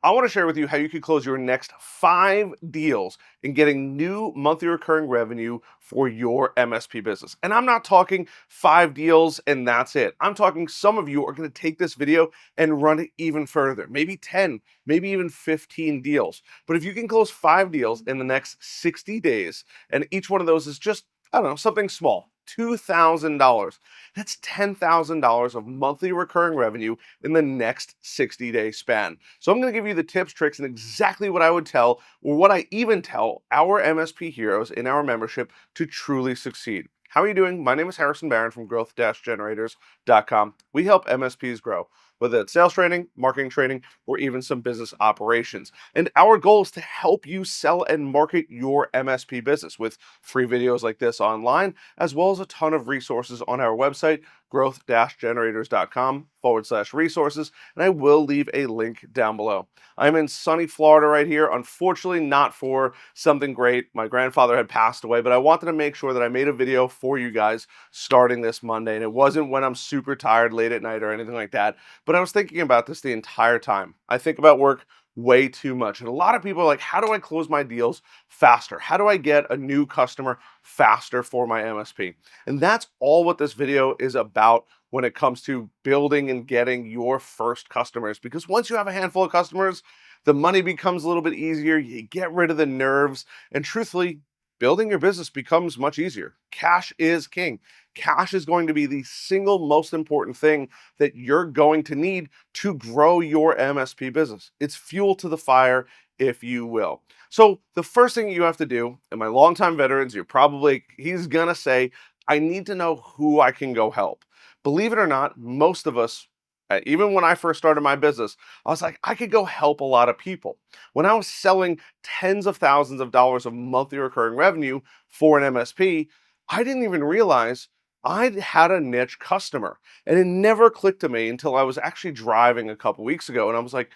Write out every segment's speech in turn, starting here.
I want to share with you how you can close your next 5 deals in getting new monthly recurring revenue for your MSP business. And I'm not talking 5 deals and that's it. I'm talking some of you are going to take this video and run it even further, maybe 10, maybe even 15 deals. But if you can close 5 deals in the next 60 days, and each one of those is just, I don't know, something small, $2,000. That's $10,000 of monthly recurring revenue in the next 60-day span. So I'm going to give you the tips, tricks, and exactly what I would tell, or what I even tell our MSP heroes in our membership to truly succeed. How are you doing? My name is Harrison Barron from growth-generators.com. We help MSPs grow, whether it's sales training, marketing training, or even some business operations. And our goal is to help you sell and market your MSP business with free videos like this online, as well as a ton of resources on our website, growth-generators.com/resources, and I will leave a link down below. I'm in sunny Florida right here, unfortunately not for something great. My grandfather had passed away, but I wanted to make sure that I made a video for you guys starting this Monday, and it wasn't when I'm super tired late at night or anything like that, but I was thinking about this the entire time. I think about work way too much, and a lot of people are like, how do I close my deals faster? How do I get a new customer faster for my MSP? And that's all what this video is about when it comes to building and getting your first customers. Because once you have a handful of customers, the money becomes a little bit easier. You get rid of the nerves. And truthfully, building your business becomes much easier. Cash is king. Cash is going to be the single most important thing that you're going to need to grow your MSP business. It's fuel to the fire, if you will. So the first thing you have to do, and my longtime veterans, he's gonna say, I need to know who I can go help. Believe it or not, most of us, even when I first started my business, I was like, I could go help a lot of people. When I was selling tens of thousands of dollars of monthly recurring revenue for an MSP, I didn't even realize I had a niche customer. And it never clicked to me until I was actually driving a couple weeks ago. And I was like,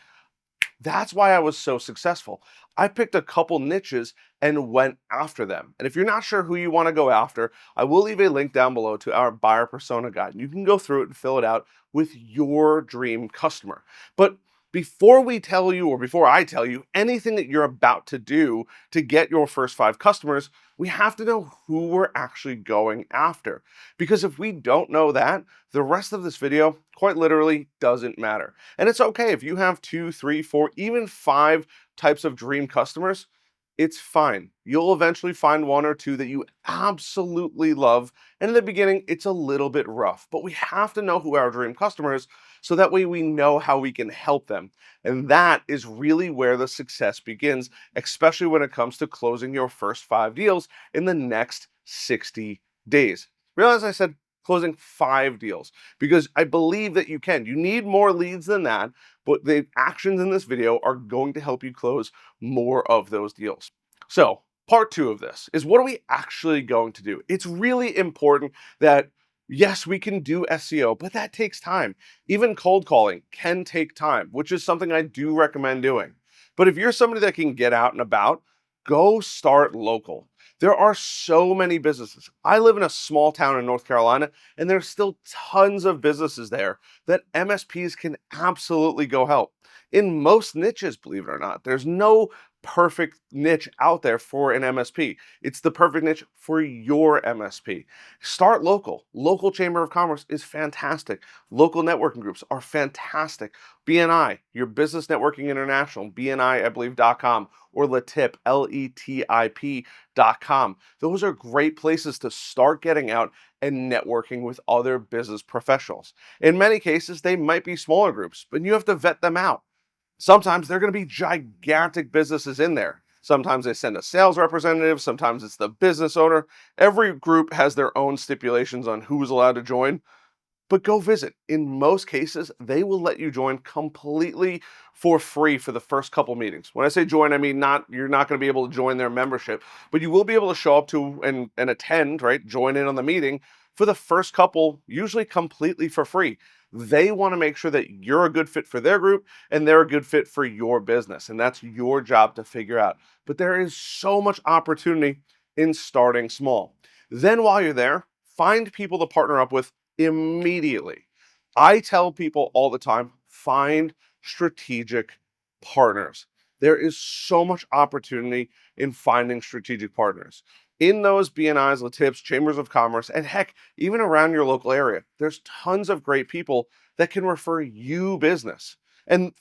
that's why I was so successful. I picked a couple niches and went after them. And if you're not sure who you want to go after, I will leave a link down below to our buyer persona guide. You can go through it and fill it out with your dream customer. But before I tell you anything that you're about to do to get your first 5 customers, we have to know who we're actually going after. Because if we don't know that, the rest of this video quite literally doesn't matter. And it's okay if you have 2, 3, 4, even 5 types of dream customers. It's fine. You'll eventually find 1 or 2 that you absolutely love. And in the beginning, it's a little bit rough, but we have to know who our dream customer is so that way we know how we can help them. And that is really where the success begins, especially when it comes to closing your first 5 deals in the next 60 days. Realize I said closing 5 deals because I believe that you can. You need more leads than that, but the actions in this video are going to help you close more of those deals. So part 2 of this is, what are we actually going to do? It's really important that, yes, we can do SEO, but that takes time. Even cold calling can take time, which is something I do recommend doing. But if you're somebody that can get out and about, go start local. There are so many businesses. I live in a small town in North Carolina, and there's still tons of businesses there that MSPs can absolutely go help. In most niches, believe it or not, there's no perfect niche out there for an MSP. It's the perfect niche for your MSP. Start local. Local Chamber of Commerce is fantastic. Local networking groups are fantastic. BNI, your Business Networking International, BNI, I believe, .com, or LETIP, LETIP.com. Those are great places to start getting out and networking with other business professionals. In many cases, they might be smaller groups, but you have to vet them out. Sometimes they're going to be gigantic businesses in there. Sometimes they send a sales representative, sometimes it's the business owner. Every group has their own stipulations on who's allowed to join, but go visit. In most cases, they will let you join completely for free for the first couple meetings. When I say join, I mean you're not going to be able to join their membership, but you will be able to show up to and attend, right? Join in on the meeting for the first couple, usually completely for free. They want to make sure that you're a good fit for their group and they're a good fit for your business. And that's your job to figure out. But there is so much opportunity in starting small. Then while you're there, find people to partner up with immediately. I tell people all the time, find strategic partners. There is so much opportunity in finding strategic partners. In those BNIs, LATIPs, chambers of commerce, and heck, even around your local area, there's tons of great people that can refer you business. And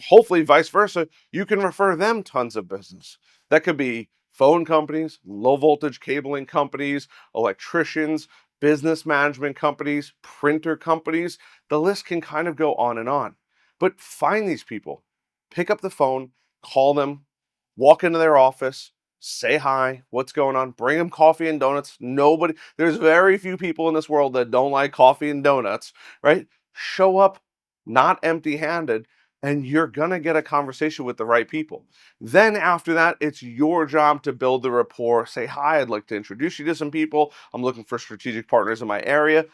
hopefully vice versa, you can refer them tons of business. That could be phone companies, low voltage cabling companies, electricians, business management companies, printer companies. The list can kind of go on and on. But find these people, pick up the phone, call them, walk into their office, say hi, what's going on, bring them coffee and donuts. There's very few people in this world that don't like coffee and donuts, right? Show up not empty handed, and you're going to get a conversation with the right people. Then after that, it's your job to build the rapport. Say, hi, I'd like to introduce you to some people. I'm looking for strategic partners in my area.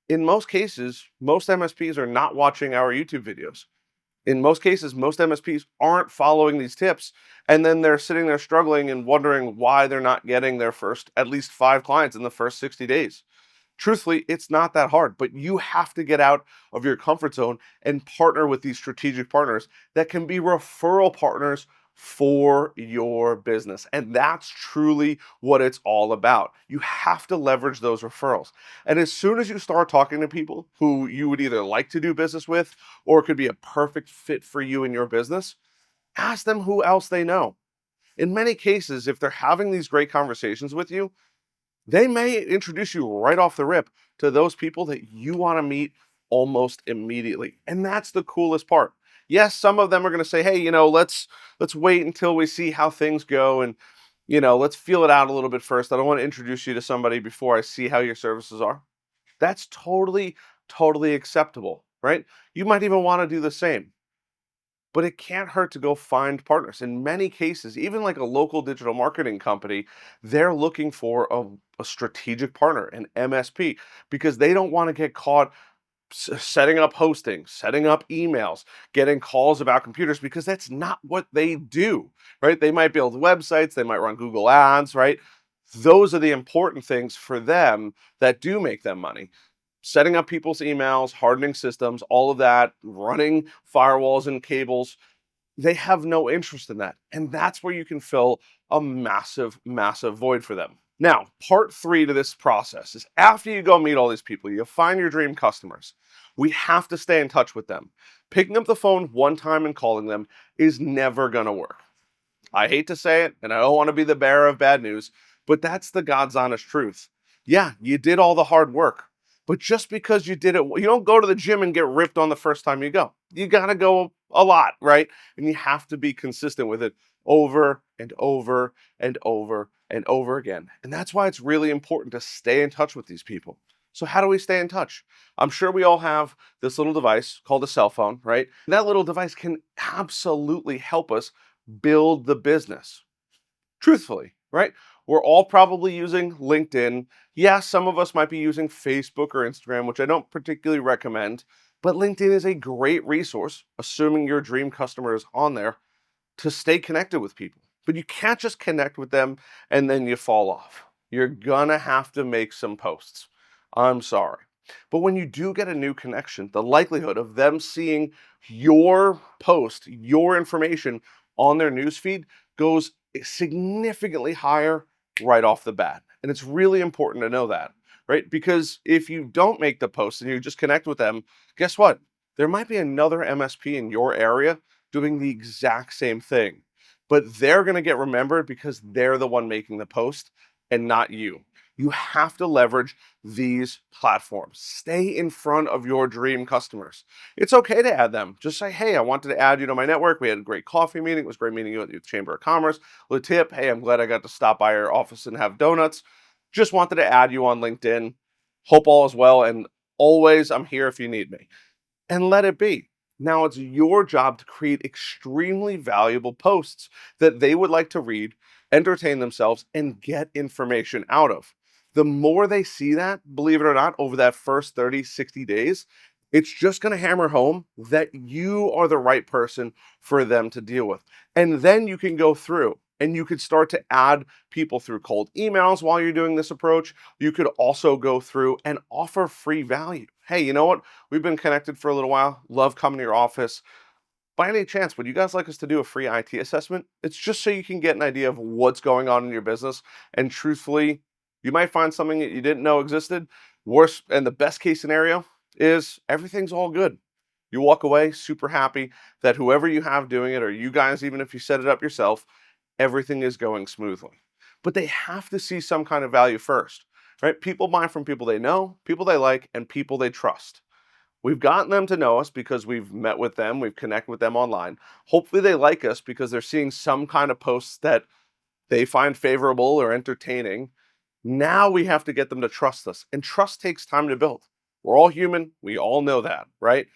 In most cases, most MSPs are not watching our YouTube videos. In most cases, most MSPs aren't following these tips, and then they're sitting there struggling and wondering why they're not getting their first at least 5 clients in the first 60 days. Truthfully, it's not that hard, but you have to get out of your comfort zone and partner with these strategic partners that can be referral partners for your business. And that's truly what it's all about. You have to leverage those referrals. And as soon as you start talking to people who you would either like to do business with or could be a perfect fit for you in your business, ask them who else they know. In many cases, if they're having these great conversations with you, they may introduce you right off the rip to those people that you want to meet almost immediately. And that's the coolest part. Yes, some of them are going to say, "Hey, let's wait until we see how things go and let's feel it out a little bit first. I don't want to introduce you to somebody before I see how your services are." That's totally acceptable, right? You might even want to do the same. But it can't hurt to go find partners. In many cases, even like a local digital marketing company, they're looking for a strategic partner, an MSP, because they don't want to get caught setting up hosting, setting up emails, getting calls about computers, because that's not what they do, right? They might build websites, they might run Google Ads, right? Those are the important things for them that do make them money. Setting up people's emails, hardening systems, all of that, running firewalls and cables, they have no interest in that. And that's where you can fill a massive void for them. Now, part three to this process is after you go meet all these people, you find your dream customers. We have to stay in touch with them. Picking up the phone one time and calling them is never going to work. I hate to say it, and I don't want to be the bearer of bad news, but that's the God's honest truth. Yeah, you did all the hard work, but just because you did it, you don't go to the gym and get ripped on the first time you go. You got to go a lot, right? And you have to be consistent with it over and over and over and over again. And that's why it's really important to stay in touch with these people. So how do we stay in touch? I'm sure we all have this little device called a cell phone, right? That little device can absolutely help us build the business. Truthfully, right? We're all probably using LinkedIn. Yeah, some of us might be using Facebook or Instagram, which I don't particularly recommend, but LinkedIn is a great resource, assuming your dream customer is on there, to stay connected with people. But you can't just connect with them and then you fall off. You're gonna have to make some posts. I'm sorry. But when you do get a new connection, the likelihood of them seeing your post, your information on their newsfeed goes significantly higher right off the bat. And it's really important to know that, right? Because if you don't make the post and you just connect with them, guess what? There might be another MSP in your area doing the exact same thing, but they're going to get remembered because they're the one making the post and not you. You have to leverage these platforms. Stay in front of your dream customers. It's okay to add them. Just say, hey, I wanted to add you to my network. We had a great coffee meeting. It was great meeting you at the Chamber of Commerce. Tip, hey, I'm glad I got to stop by your office and have donuts. Just wanted to add you on LinkedIn. Hope all is well. And always, I'm here if you need me. And let it be. Now it's your job to create extremely valuable posts that they would like to read, entertain themselves, and get information out of. The more they see that, believe it or not, over that first 30, 60 days, it's just going to hammer home that you are the right person for them to deal with. And then you can go through and you could start to add people through cold emails while you're doing this approach. You could also go through and offer free value. Hey, you know what? We've been connected for a little while. Love coming to your office. By any chance, would you guys like us to do a free IT assessment? It's just so you can get an idea of what's going on in your business. And truthfully, you might find something that you didn't know existed. Worst and the best case scenario is everything's all good. You walk away super happy that whoever you have doing it, or you guys, even if you set it up yourself, everything is going smoothly. But they have to see some kind of value first, right? People buy from people they know, people they like, and people they trust. We've gotten them to know us because we've met with them, we've connected with them online. Hopefully they like us because they're seeing some kind of posts that they find favorable or entertaining. Now we have to get them to trust us. And trust takes time to build. We're all human. We all know that, right?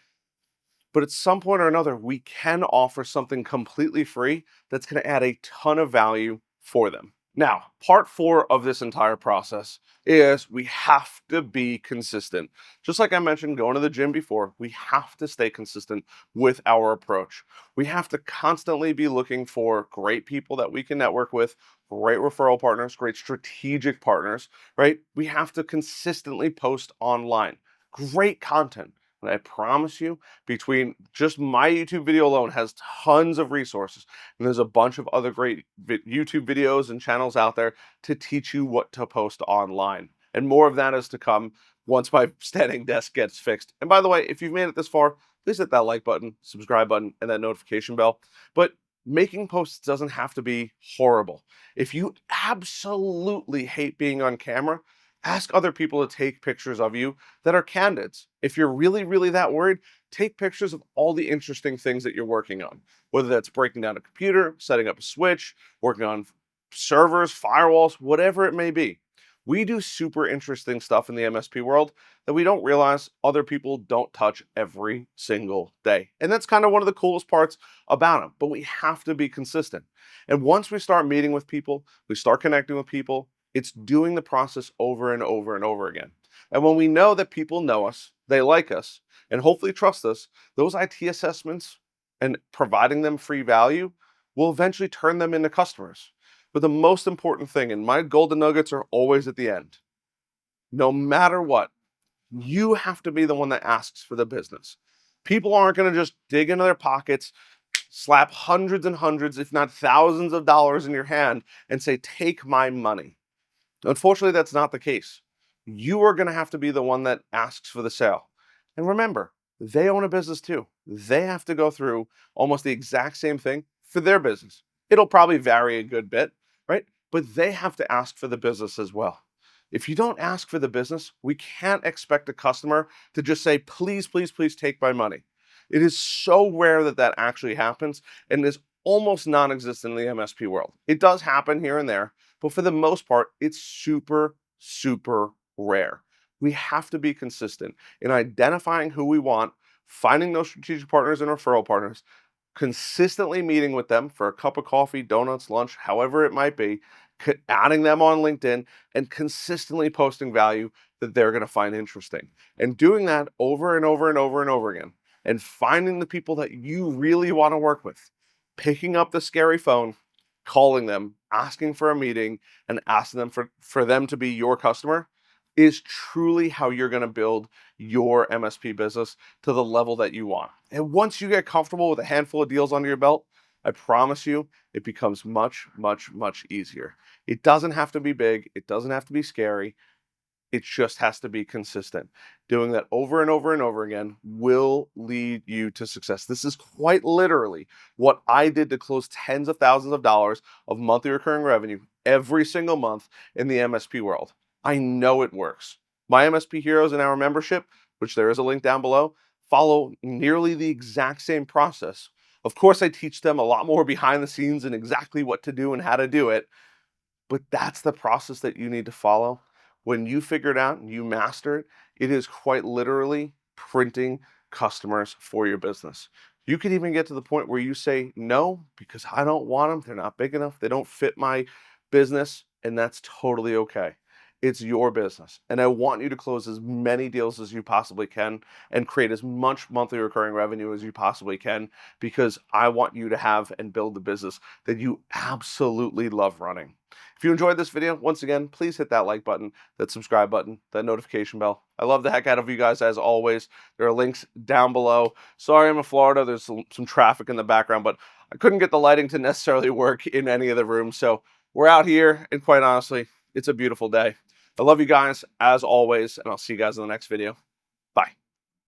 But at some point or another, we can offer something completely free that's going to add a ton of value for them. Now, part four of this entire process is we have to be consistent. Just like I mentioned, going to the gym before, we have to stay consistent with our approach. We have to constantly be looking for great people that we can network with, great referral partners, great strategic partners, right? We have to consistently post online, great content. And I promise you, between just my YouTube video alone has tons of resources. And there's a bunch of other great YouTube videos and channels out there to teach you what to post online. And more of that is to come once my standing desk gets fixed. And by the way, if you've made it this far, please hit that like button, subscribe button, and that notification bell. But making posts doesn't have to be horrible. If you absolutely hate being on camera, ask other people to take pictures of you that are candidates. If you're really, really that worried, take pictures of all the interesting things that you're working on, whether that's breaking down a computer, setting up a switch, working on servers, firewalls, whatever it may be. We do super interesting stuff in the MSP world that we don't realize other people don't touch every single day. And that's kind of one of the coolest parts about them. But we have to be consistent. And once we start meeting with people, we start connecting with people, it's doing the process over and over and over again. And when we know that people know us, they like us, and hopefully trust us, those IT assessments and providing them free value will eventually turn them into customers. But the most important thing, and my golden nuggets are always at the end, no matter what, you have to be the one that asks for the business. People aren't going to just dig into their pockets, slap hundreds and hundreds, if not thousands of dollars in your hand and say, take my money. Unfortunately, that's not the case. You are going to have to be the one that asks for the sale. And remember, they own a business too. They have to go through almost the exact same thing for their business. It'll probably vary a good bit, right? But they have to ask for the business as well. If you don't ask for the business, we can't expect a customer to just say, please, please, please take my money. It is so rare that that actually happens and is almost non existent in the MSP world. It does happen here and there, but for the most part, it's super, super rare. We have to be consistent in identifying who we want, finding those strategic partners and referral partners, consistently meeting with them for a cup of coffee, donuts, lunch, however it might be, adding them on LinkedIn, and consistently posting value that they're going to find interesting. And doing that over and over and over and over again, and finding the people that you really want to work with, picking up the scary phone, calling them, asking for a meeting, and asking them for them to be your customer is truly how you're going to build your MSP business to the level that you want. And once you get comfortable with a handful of deals under your belt, I promise you, it becomes much, much, much easier. It doesn't have to be big. It doesn't have to be scary. It just has to be consistent. Doing that over and over and over again will lead you to success. This is quite literally what I did to close tens of thousands of dollars of monthly recurring revenue every single month in the MSP world. I know it works. My MSP heroes in our membership, which there is a link down below, follow nearly the exact same process. Of course, I teach them a lot more behind the scenes and exactly what to do and how to do it. But that's the process that you need to follow. When you figure it out and you master it, it is quite literally printing customers for your business. You can even get to the point where you say no because I don't want them. They're not big enough. They don't fit my business. And that's totally okay. It's your business. And I want you to close as many deals as you possibly can and create as much monthly recurring revenue as you possibly can, because I want you to have and build the business that you absolutely love running. If you enjoyed this video, once again, please hit that like button, that subscribe button, that notification bell. I love the heck out of you guys as always. There are links down below. Sorry I'm in Florida. There's some traffic in the background, but I couldn't get the lighting to necessarily work in any of the rooms. So we're out here, and quite honestly, it's a beautiful day. I love you guys as always, and I'll see you guys in the next video.